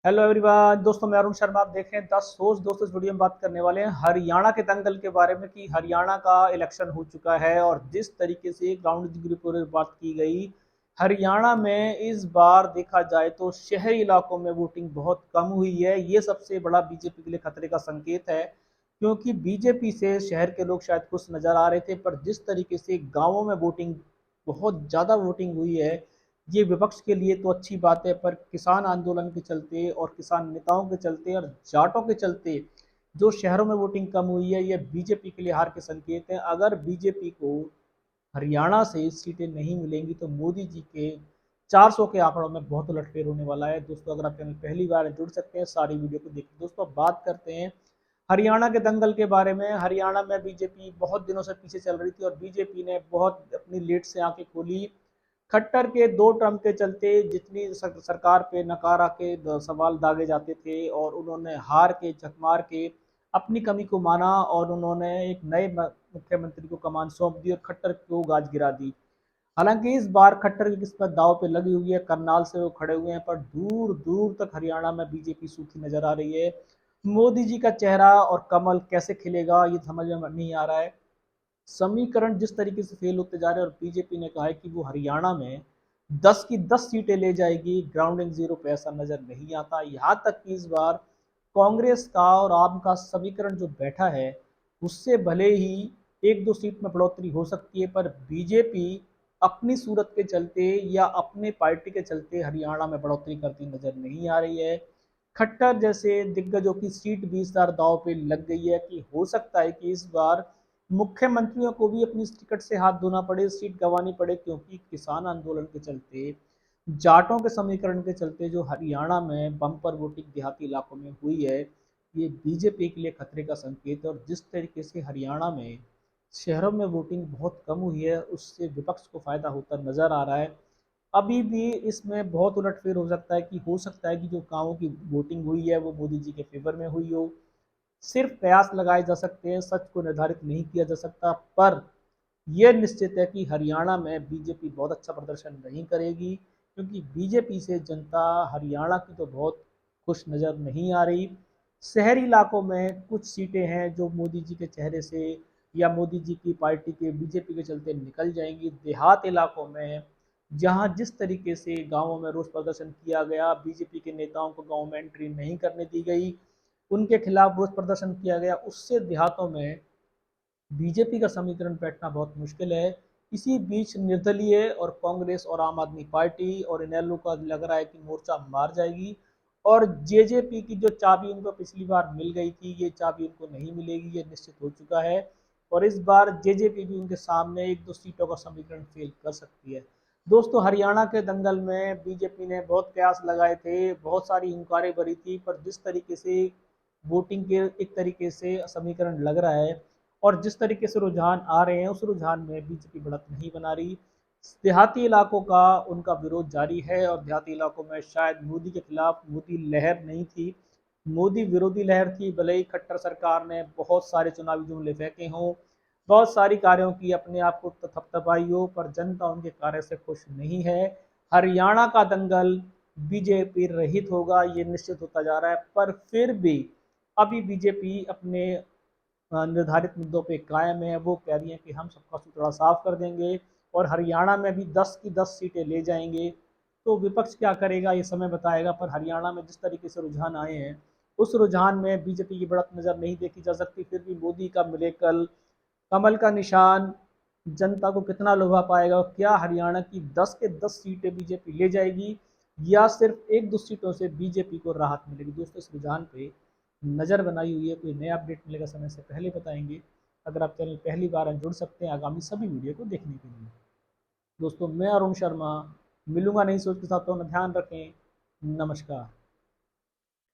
Hello everyone दोस्तों, मैं अरुण शर्मा। आप देख रहे हैं 10 सोच। दोस्तों, इस वीडियो में बात करने वाले हैं हरियाणा के दंगल के बारे में कि हरियाणा का इलेक्शन हो चुका है और जिस तरीके से ग्राउंड रिपोर्ट में बात की गई, हरियाणा में इस बार देखा जाए तो शहरी इलाकों में वोटिंग बहुत कम हुई है। ये सबसे बड़ा बीजेपी के लिए खतरे का संकेत है, क्योंकि बीजेपी से शहर के लोग शायद खुश नजर आ रहे थे, पर जिस तरीके से गाँवों में वोटिंग, बहुत ज़्यादा वोटिंग हुई है, ये विपक्ष के लिए तो अच्छी बात है, पर किसान आंदोलन के चलते और किसान नेताओं के चलते और जाटों के चलते जो शहरों में वोटिंग कम हुई है, ये बीजेपी के लिए हार के संकेत हैं। अगर बीजेपी को हरियाणा से सीटें नहीं मिलेंगी तो मोदी जी के 400 के आंकड़ों में बहुत उलटफेर होने वाला है। दोस्तों, अगर आप चैनल पहली बार जुड़ सकते हैं, सारी वीडियो को देखिए। दोस्तों, अब बात करते हैं हरियाणा के दंगल के बारे में। हरियाणा में बीजेपी बहुत दिनों से पीछे चल रही थी और बीजेपी ने बहुत अपनी लेट से आंखें खोली। खट्टर के 2 टर्म के चलते जितनी सरकार पे नकारा के सवाल दागे जाते थे, और उन्होंने हार के झक मार के अपनी कमी को माना और उन्होंने एक नए मुख्यमंत्री को कमान सौंप दी और खट्टर को गाज गिरा दी। हालांकि इस बार खट्टर की किस्मत दांव पे लगी हुई है, करनाल से वो खड़े हुए हैं, पर दूर दूर तक हरियाणा में बीजेपी सूखी नजर आ रही है। मोदी जी का चेहरा और कमल कैसे खिलेगा, ये समझ में नहीं आ रहा है। समीकरण जिस तरीके से फेल होते जा रहे हैं, और बीजेपी ने कहा है कि वो हरियाणा में 10 की 10 सीटें ले जाएगी, ग्राउंडिंग जीरो पे ऐसा नजर नहीं आता। यहाँ तक कि इस बार कांग्रेस का और आम का समीकरण जो बैठा है, उससे भले ही 1-2 सीट में बढ़ोतरी हो सकती है, पर बीजेपी अपनी सूरत के चलते या अपने पार्टी के चलते हरियाणा में बढ़ोतरी करती नजर नहीं आ रही है। खट्टर जैसे दिग्गजों की सीट भी इस बार दांव पे लग गई है कि हो सकता है कि इस बार मुख्यमंत्रियों को भी अपनी टिकट से हाथ धोना पड़े, सीट गंवानी पड़े, क्योंकि किसान आंदोलन के चलते, जाटों के समीकरण के चलते जो हरियाणा में बम्पर वोटिंग देहाती इलाकों में हुई है, ये बीजेपी के लिए खतरे का संकेत है। और जिस तरीके से हरियाणा में शहरों में वोटिंग बहुत कम हुई है, उससे विपक्ष को फायदा होता नजर आ रहा है। अभी भी इसमें बहुत उलटफेर हो सकता है कि जो गाँवों की वोटिंग हुई है वो मोदी जी के फेवर में हुई हो। सिर्फ कयास लगाए जा सकते हैं, सच को निर्धारित नहीं किया जा सकता, पर यह निश्चित है कि हरियाणा में बीजेपी बहुत अच्छा प्रदर्शन नहीं करेगी, क्योंकि बीजेपी से जनता हरियाणा की तो बहुत खुश नज़र नहीं आ रही। शहरी इलाकों में कुछ सीटें हैं जो मोदी जी के चेहरे से या मोदी जी की पार्टी के बीजेपी के चलते निकल जाएंगी। देहात इलाकों में जहां जिस तरीके से गांवों में रोष प्रदर्शन किया गया, बीजेपी के नेताओं को गांव में एंट्री नहीं करने दी गई, उनके खिलाफ रोष प्रदर्शन किया गया, उससे देहातों में बीजेपी का समीकरण बैठना बहुत मुश्किल है। इसी बीच निर्दलीय और कांग्रेस और आम आदमी पार्टी और इनेलो का लग रहा है कि मोर्चा मार जाएगी, और जेजेपी की जो चाबी उनको पिछली बार मिल गई थी, ये चाबी उनको नहीं मिलेगी, ये निश्चित हो चुका है। और इस बार जेजेपी भी उनके सामने 1-2 सीटों का समीकरण फेल कर सकती है। दोस्तों, हरियाणा के दंगल में बीजेपी ने बहुत प्रयास लगाए थे, बहुत सारी हुंकारें भरी थी, पर जिस तरीके से वोटिंग के एक तरीके से समीकरण लग रहा है और जिस तरीके से रुझान आ रहे हैं, उस रुझान में बीजेपी बढ़त नहीं बना रही। देहाती इलाकों का उनका विरोध जारी है, और देहाती इलाकों में शायद मोदी के खिलाफ मोदी लहर नहीं थी, मोदी विरोधी लहर थी। भले ही खट्टर सरकार ने बहुत सारे चुनावी जुमले फेंके हों, बहुत सारी कार्यों की अपने आप को थपथपाई हो, पर जनता उनके कार्य से खुश नहीं है। हरियाणा का दंगल बीजेपी रहित होगा, ये निश्चित होता जा रहा है, पर फिर भी अभी बीजेपी अपने निर्धारित मुद्दों पे कायम है। वो कह रही है कि हम सबका सुथरा साफ कर देंगे और हरियाणा में भी 10 की 10 सीटें ले जाएंगे। तो विपक्ष क्या करेगा ये समय बताएगा, पर हरियाणा में जिस तरीके से रुझान आए हैं, उस रुझान में बीजेपी की बढ़त नज़र नहीं देखी जा सकती। फिर भी मोदी का मिरेकल, कमल का निशान जनता को कितना लुभा पाएगा? क्या हरियाणा की 10 के 10 सीटें बीजेपी ले जाएगी, या सिर्फ 1-2 सीटों से बीजेपी को राहत मिलेगी? दोस्तों, इस रुझान पे नज़र बनाई हुई है। कोई नया अपडेट मिलेगा समय से पहले बताएंगे। अगर आप चैनल पहली बार हैं, जुड़ सकते हैं आगामी सभी वीडियो को देखने के लिए। दोस्तों, मैं अरुण शर्मा मिलूंगा नई सोच के साथ, तो ध्यान रखें। नमस्कार।